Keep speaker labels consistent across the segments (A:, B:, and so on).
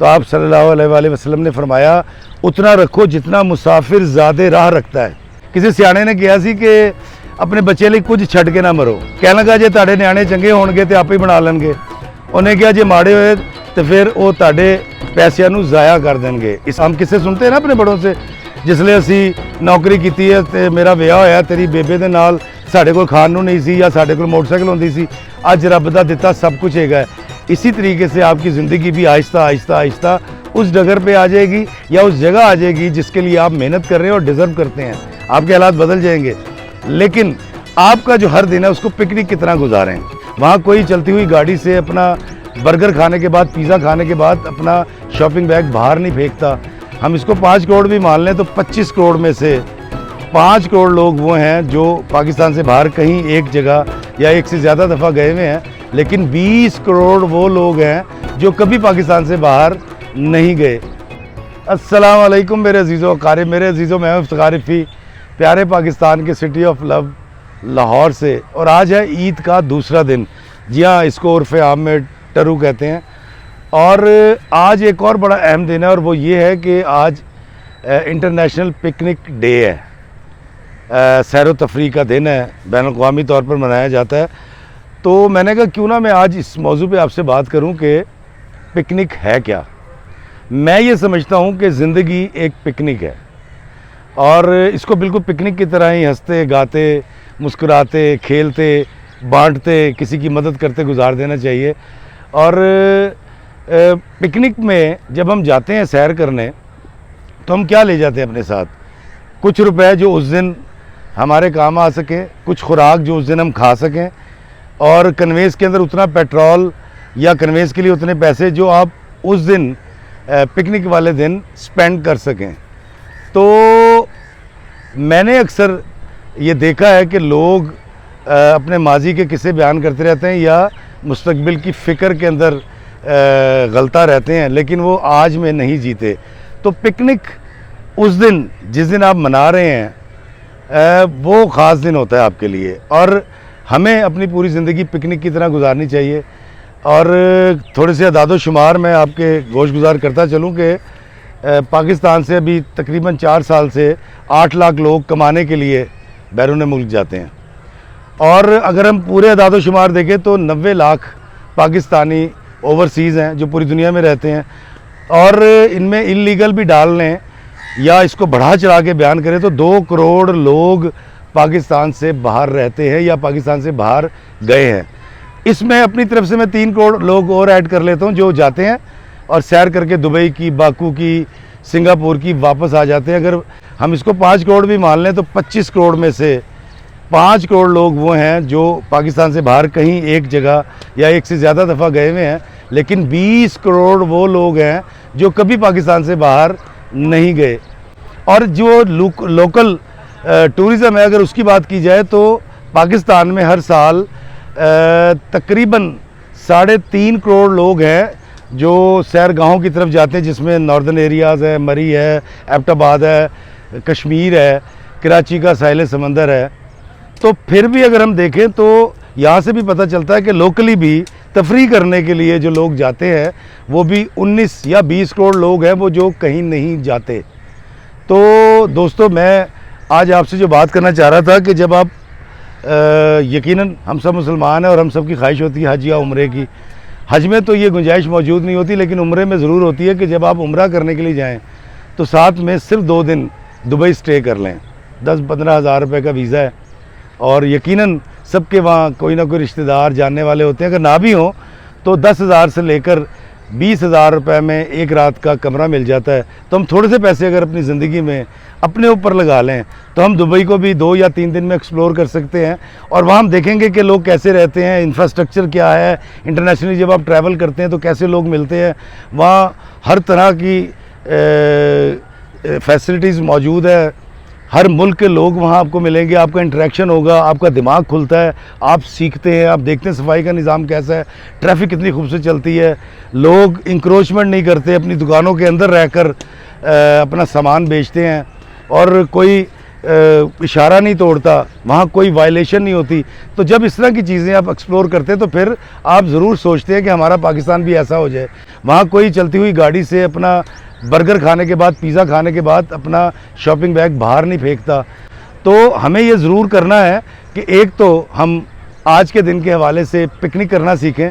A: تو آپ صلی اللہ علیہ وآلہ وسلم نے فرمایا اتنا رکھو جتنا مسافر زیادہ راہ رکھتا ہے۔ کسی سیانے نے کہا سی کہ اپنے بچے لئی کچھ چھڈ کے نہ مرو، کہنے لگا جے تہاڈے نیانے چنگے ہون گے تے آپ ہی بنا لین گے، انہیں کہا جے ماڑے ہوئے تو پھر وہ تہاڈے پیسیاں نو ضائع کر دیں گے۔ اس ہم کسے سنتے ہیں نا اپنے بڑوں سے، جس لئے اسی نوکری کیتی ہے تے میرا ویاہ ہویا تیری بیبے دے نال ساڈے کول کھان نو نہیں سی یا ساڈے کول موٹر سائیکل ہوندی سی، اج رب دا دتا سب کچھ ہے گا۔ اسی طریقے سے آپ کی زندگی بھی آہستہ آہستہ آہستہ اس ڈگر پہ آ جائے گی یا اس جگہ آ جائے گی جس کے لیے آپ محنت کر رہے ہیں اور ڈیزرو کرتے ہیں۔ آپ کے حالات بدل جائیں گے، لیکن آپ کا جو ہر دن ہے اس کو پکنک کی طرح گزاریں۔ وہاں کوئی چلتی ہوئی گاڑی سے اپنا برگر کھانے کے بعد، پیزا کھانے کے بعد اپنا شاپنگ بیگ باہر نہیں پھینکتا۔ ہم اس کو 5 کروڑ بھی مان لیں تو 25 کروڑ میں سے 5 کروڑ لوگ وہ ہیں جو پاکستان سے باہر کہیں ایک جگہ یا ایک سے زیادہ دفعہ گئے ہوئے ہیں، لیکن 20 کروڑ وہ لوگ ہیں جو کبھی پاکستان سے باہر نہیں گئے۔ السلام علیکم میرے عزیزو اقارب، میرے عزیزو، میں افتخار رفیع، پیارے پاکستان کے سٹی آف لو لاہور سے، اور آج ہے عید کا دوسرا دن۔ جی ہاں، اس کو عرف عام میں ٹرو کہتے ہیں، اور آج ایک اور بڑا اہم دن ہے، اور وہ یہ ہے کہ آج انٹرنیشنل پکنک ڈے ہے، سیر و تفریح کا دن ہے، بین الاقوامی طور پر منایا جاتا ہے۔ تو میں نے کہا کیوں نہ میں آج اس موضوع پہ آپ سے بات کروں کہ پکنک ہے کیا۔ میں یہ سمجھتا ہوں کہ زندگی ایک پکنک ہے، اور اس کو بالکل پکنک کی طرح ہی ہنستے گاتے مسکراتے کھیلتے بانٹتے کسی کی مدد کرتے گزار دینا چاہیے۔ اور پکنک میں جب ہم جاتے ہیں سیر کرنے تو ہم کیا لے جاتے ہیں اپنے ساتھ؟ کچھ روپے جو اس دن ہمارے کام آ سکیں، کچھ خوراک جو اس دن ہم کھا سکیں، اور کنوینس کے اندر اتنا پیٹرول یا کنوینس کے لیے اتنے پیسے جو آپ اس دن پکنک والے دن سپینڈ کر سکیں۔ تو میں نے اکثر یہ دیکھا ہے کہ لوگ اپنے ماضی کے قصے بیان کرتے رہتے ہیں یا مستقبل کی فکر کے اندر غلطہ رہتے ہیں، لیکن وہ آج میں نہیں جیتے۔ تو پکنک اس دن جس دن آپ منا رہے ہیں وہ خاص دن ہوتا ہے آپ کے لیے، اور ہمیں اپنی پوری زندگی پکنک کی طرح گزارنی چاہیے۔ اور تھوڑے سے اعداد و شمار میں آپ کے گوش گزار کرتا چلوں کہ پاکستان سے ابھی تقریباً 4 سال سے 8 لاکھ لوگ کمانے کے لیے بیرون ملک جاتے ہیں، اور اگر ہم پورے اعداد و شمار دیکھیں تو 90 لاکھ پاکستانی اوورسیز ہیں جو پوری دنیا میں رہتے ہیں، اور ان میں انلیگل بھی ڈال لیں یا اس کو بڑھا چڑھا کے بیان کریں تو 2 کروڑ لوگ پاکستان سے باہر رہتے ہیں یا پاکستان سے باہر گئے ہیں۔ اس میں اپنی طرف سے میں 3 کروڑ لوگ اور ایڈ کر لیتا ہوں جو جاتے ہیں اور سیر کر کے دبئی کی، باکو کی، سنگاپور کی واپس آ جاتے ہیں۔ اگر ہم اس کو 5 کروڑ بھی مان لیں تو 25 کروڑ میں سے 5 کروڑ لوگ وہ ہیں جو پاکستان سے باہر کہیں ایک جگہ یا ایک سے زیادہ دفعہ گئے ہوئے ہیں، لیکن 20 کروڑ وہ لوگ ہیں جو کبھی پاکستان سے باہر نہیں گئے۔ اور جو لوکل ٹورزم ہے، اگر اس کی بات کی جائے تو پاکستان میں ہر سال تقریباً 3.5 کروڑ لوگ ہیں جو سیر گاہوں کی طرف جاتے ہیں، جس میں ناردرن ایریاز ہے، مری ہے، ایبٹ آباد ہے، کشمیر ہے، کراچی کا ساحل سمندر ہے۔ تو پھر بھی اگر ہم دیکھیں تو یہاں سے بھی پتہ چلتا ہے کہ لوکلی بھی تفریح کرنے کے لیے جو لوگ جاتے ہیں وہ بھی 19 یا 20 کروڑ لوگ ہیں وہ جو کہیں نہیں جاتے۔ تو دوستو، میں آج آپ سے جو بات کرنا چاہ رہا تھا کہ جب آپ یقیناً ہم سب مسلمان ہیں اور ہم سب کی خواہش ہوتی ہے حج یا عمرے کی۔ حج میں تو یہ گنجائش موجود نہیں ہوتی، لیکن عمرے میں ضرور ہوتی ہے کہ جب آپ عمرہ کرنے کے لیے جائیں تو ساتھ میں صرف 2 دن دبئی سٹے کر لیں۔ 10-15 ہزار روپے کا ویزا ہے، اور یقیناً سب کے وہاں کوئی نہ کوئی رشتہ دار جاننے والے ہوتے ہیں، اگر نہ بھی ہوں تو 10,000 سے لے کر 20,000 روپے میں ایک رات کا کمرہ مل جاتا ہے۔ تو ہم تھوڑے سے پیسے اگر اپنی زندگی میں اپنے اوپر لگا لیں تو ہم دبئی کو بھی 2 یا 3 دن میں ایکسپلور کر سکتے ہیں، اور وہاں ہم دیکھیں گے کہ لوگ کیسے رہتے ہیں، انفراسٹرکچر کیا ہے، انٹرنیشنلی جب آپ ٹریول کرتے ہیں تو کیسے لوگ ملتے ہیں۔ وہاں ہر طرح کی فیسلٹیز موجود ہے، ہر ملک کے لوگ وہاں آپ کو ملیں گے، آپ کا انٹریکشن ہوگا، آپ کا دماغ کھلتا ہے، آپ سیکھتے ہیں، آپ دیکھتے ہیں صفائی کا نظام کیسا ہے، ٹریفک کتنی خوبصورت چلتی ہے، لوگ انکروچمنٹ نہیں کرتے، اپنی دکانوں کے اندر رہ کر اپنا سامان بیچتے ہیں، اور کوئی इशारा नहीं तोड़ता, वहाँ कोई वायलेशन नहीं होती। तो जब इस तरह की चीज़ें आप एक्सप्लोर करते हैं तो फिर आप ज़रूर सोचते हैं कि हमारा पाकिस्तान भी ऐसा हो जाए। वहाँ कोई चलती हुई गाड़ी से अपना बर्गर खाने के बाद, पिज़्ज़ा खाने के बाद अपना शॉपिंग बैग बाहर नहीं फेंकता। तो हमें ये ज़रूर करना है कि एक तो हम आज के दिन के हवाले से पिकनिक करना सीखें।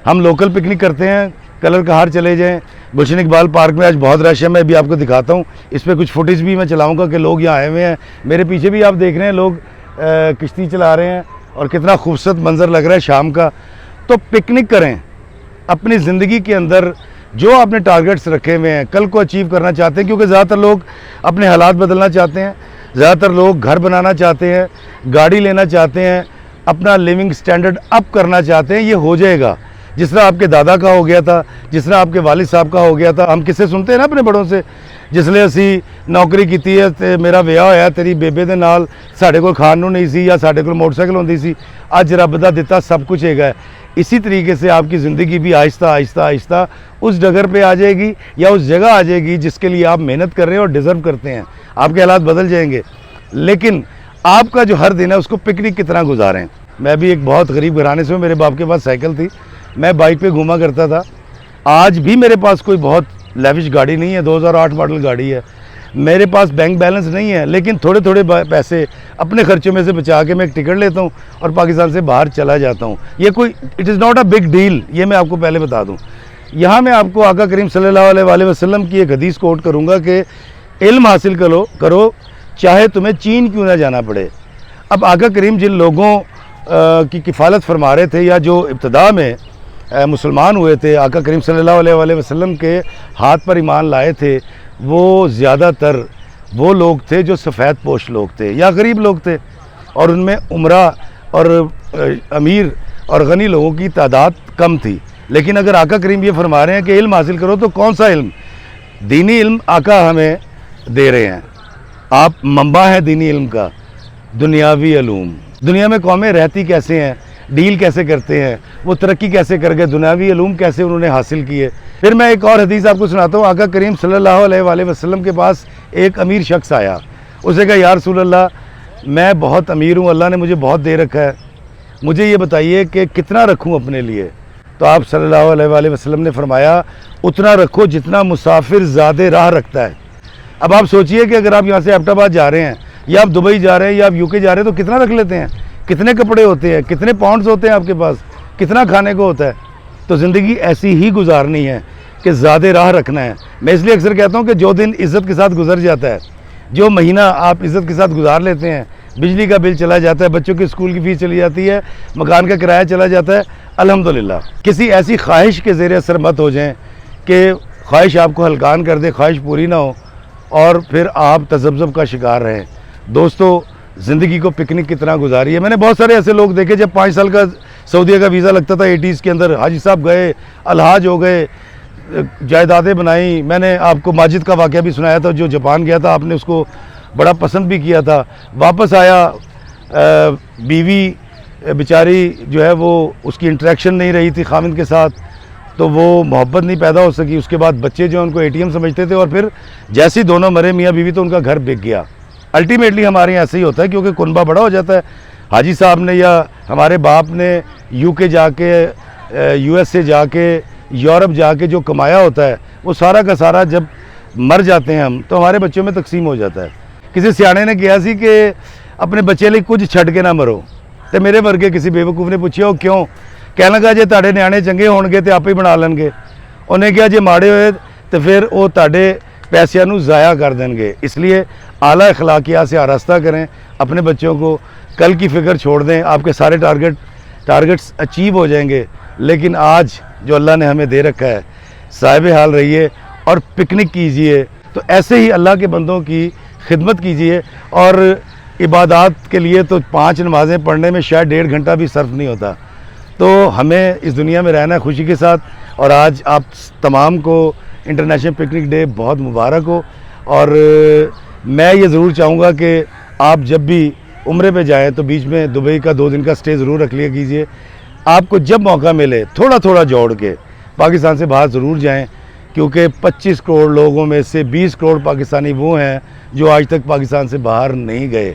A: हम लोकल पिकनिक करते हैं, कलर कहार चले जाएं। गुलशन इकबाल पार्क में आज बहुत रश है, मैं अभी आपको दिखाता हूँ। इस पर कुछ फुटेज भी मैं चलाऊँगा कि लोग यहाँ आए हुए हैं। मेरे पीछे भी आप देख रहे हैं लोग किश्ती चला रहे हैं और कितना खूबसूरत मंज़र लग रहा है शाम का। तो पिकनिक करें, अपनी ज़िंदगी के अंदर जो आपने टारगेट्स रखे हुए हैं कल को अचीव करना चाहते हैं, क्योंकि ज़्यादातर लोग अपने हालात बदलना चाहते हैं, ज़्यादातर लोग घर बनाना चाहते हैं, गाड़ी लेना चाहते हैं, अपना लिविंग स्टैंडर्ड अप करना चाहते हैं। ये हो जाएगा जिस तरह आपके दादा का हो गया था, जिस तरह आपके वालिद साहब का हो गया था। हम किससे सुनते हैं ना अपने बड़ों से, जिसले असी नौकरी की है ते मेरा विआह होया तेरी बेबे दे नाल, साढ़े कोल खाण नूं नहीं सी या साढ़े कोल मोटरसाइकिल होंदी सी, अज रब दा दिता सब कुछ हैगा। इसी तरीके से आपकी ज़िंदगी भी आहिस्ता आहिस्ता आहिस्ता उस डगर पे आ जाएगी या उस जगह आ जाएगी जिसके लिए आप मेहनत कर रहे हैं और डिज़र्व करते हैं। आपके हालात बदल जाएंगे, लेकिन आपका जो हर दिन है उसको पिकनिक की तरह गुजारें। मैं भी एक बहुत गरीब घराने से हूँ, मेरे बाप के पास साइकिल थी, मैं बाइक पे घूमा करता था। आज भी मेरे पास कोई बहुत लेविश गाड़ी नहीं है, 2008 मॉडल गाड़ी है। मेरे पास बैंक बैलेंस नहीं है, लेकिन थोड़े थोड़े पैसे अपने खर्चों में से बचा के मैं एक टिकट लेता हूँ और पाकिस्तान से बाहर चला जाता हूँ। ये कोई it is not a big deal, ये मैं आपको पहले बता दूँ। यहाँ मैं आपको आका करीम सल्लल्लाहु अलैहि वसल्लम की एक हदीस कोट करूँगा कि इल्म हासिल करो चाहे तुम्हें चीन क्यों ना जाना पड़े। अब आका करीम जिन लोगों की किफ़ालत फरमा रहे थे या जो इब्तदा में मुसलमान हुए थे, आका करीम सल्लल्लाहु अलैहि वसल्लम के हाथ पर ईमान लाए थे, वो ज़्यादातर वो लोग थे जो सफ़ेद पोश लोग थे या गरीब लोग थे, और उनमें उमरा और अमीर और गनी लोगों की तादाद कम थी। लेकिन अगर आका करीम ये फरमा रहे हैं कि इल्म हासिल करो, तो कौन सा इल्म? दीनी इल्म आका हमें दे रहे हैं। आप मंबा है दीनी इल्म का। दुनियावी इल्म, दुनिया में कौमें रहती कैसे हैं, डील कैसे करते हैं, वो तरक्की कैसे कर गए, दुनियावी इल्म कैसे उन्होंने हासिल किए। फिर मैं एक और हदीस आपको सुनाता हूँ। आका करीम सल्लल्लाहु अलैहि वसल्लम के पास एक अमीर शख्स आया। उसे कहा, या रसूल अल्लाह, मैं बहुत अमीर हूँ, अल्लाह ने मुझे बहुत दे रखा है, मुझे ये बताइए कि कितना रखूँ अपने लिए। तो आप सल्लल्लाहु अलैहि वसल्लम ने फरमाया, उतना रखो जितना मुसाफिर ज़्यादा राह रखता है। अब आप सोचिए कि अगर आप यहाँ से एबटाबाद जा रहे हैं या आप दुबई जा रहे हैं या आप यूके जा रहे हैं, तो कितना रख लेते हैं? कितने कपड़े होते हैं, कितने पाउंड्स होते हैं आपके पास, कितना खाने को होता है। तो ज़िंदगी ऐसी ही गुजारनी है कि ज़्यादा राह रखना है। मैं इसलिए अक्सर कहता हूँ कि जो दिन इज़्ज़त के साथ गुजर जाता है, जो महीना आप इज़्ज़त के साथ गुजार लेते हैं, बिजली का बिल चला जाता है, बच्चों की स्कूल की फ़ीस चली जाती है, मकान का किराया चला जाता है, अल्हम्दुलिल्लाह। किसी ऐसी ख्वाहिश के ज़ेरे असर मत हो जाएँ कि ख्वाहिश आपको हलकान कर दे, ख्वाहिश पूरी ना हो और फिर आप तज़ब्ज़ुब का शिकार रहें। दोस्तों, ज़िंदगी को पिकनिक की तरह गुजारिए। मैंने बहुत सारे ऐसे लोग देखे, जब 5 साल का सऊदीया का वीज़ा लगता था 80s के अंदर, हाजी साहब गए, अलहाज हो गए, जायदादें बनाई। मैंने आपको माजिद का वाक़या भी सुनाया था, जो जापान गया था, आपने उसको बड़ा पसंद भी किया था। वापस आया, बीवी बेचारी जो है वो उसकी इंटरेक्शन नहीं रही थी खामिद के साथ, तो वो मोहब्बत नहीं पैदा हो सकी। उसके बाद बच्चे जो उनको ATM समझते थे, और फिर जैसे ही दोनों मरे मियाँ बीवी, तो उनका घर बिक गया। अल्टीमेटली हमारे यहाँ ऐसे ही होता है, क्योंकि कुनबा बड़ा हो जाता है। हाजी साहब ने या हमारे बाप ने UK जाके, USA जाके, यूरोप जाके जो कमाया होता है, वो सारा का सारा जब मर जाते हैं हम, तो हमारे बच्चों में तकसीम हो जाता है। किसी सियाने ने कहा सी कि अपने बच्चे लिए कुछ छड़ के ना मरो, तो मेरे वर्गे किसी बेवकूफ़ ने पूछा, वो क्यों? कह लगा, जे तुहाडे न्याणे चंगे होणगे तो आपे बना लेंगे। उन्हें कहा, जे माड़े होए तो फिर वो तुहाडे पैसों को ज़ाया कर देंगे। इसलिए आला अखलाकियात से आरास्ता करें अपने बच्चों को, कल की फ़िक्र छोड़ दें, आपके सारे टारगेट्स अचीव हो जाएंगे। लेकिन आज जो अल्लाह ने हमें दे रखा है, साहिब हाल रहिए और पिकनिक कीजिए। तो ऐसे ही अल्लाह के बंदों की खिदमत कीजिए। और इबादत के लिए तो 5 नमाज़ें पढ़ने में शायद 1.5 घंटा भी सर्फ नहीं होता। तो हमें इस दुनिया में रहना है खुशी के साथ। और आज आप तमाम को इंटरनेशनल पिकनिक डे बहुत मुबारक हो। और मैं ये ज़रूर चाहूँगा कि आप जब भी उम्रे पे जाएँ तो बीच में दुबई का 2 दिन का स्टे ज़रूर रख लिया कीजिए। आपको जब मौका मिले थोड़ा थोड़ा जोड़ के पाकिस्तान से बाहर ज़रूर जाएँ, کیونکہ 25 کروڑ لوگوں میں سے 20 کروڑ پاکستانی وہ ہیں جو آج تک پاکستان سے باہر نہیں گئے۔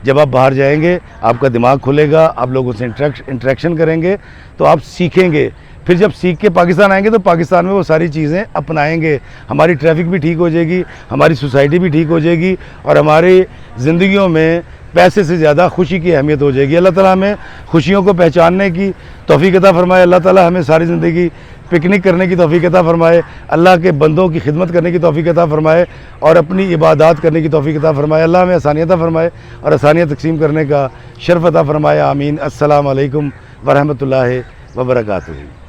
A: جب آپ باہر جائیں گے آپ کا دماغ کھلے گا، آپ لوگوں سے انٹریکشن کریں گے تو آپ سیکھیں گے، پھر جب سیکھ کے پاکستان آئیں گے تو پاکستان میں وہ ساری چیزیں اپنائیں گے، ہماری ٹریفک بھی ٹھیک ہو جائے گی، ہماری سوسائٹی بھی ٹھیک ہو جائے گی، اور ہماری زندگیوں میں پیسے سے زیادہ خوشی کی اہمیت ہو جائے گی۔ اللہ تعالیٰ ہمیں خوشیوں کو پہچاننے کی توفیق عطا فرمائے، اللہ تعالیٰ ہمیں ساری زندگی پکنک کرنے کی توفیق عطا فرمائے، اللہ کے بندوں کی خدمت کرنے کی توفیق عطا فرمائے اور اپنی عبادات کرنے کی توفیق عطا فرمائے۔ اللہ ہمیں آسانیت عطا فرمائے اور آسانیاں تقسیم کرنے کا شرف عطا فرمائے، آمین۔ السلام علیکم ورحمۃ اللہ وبرکاتہ۔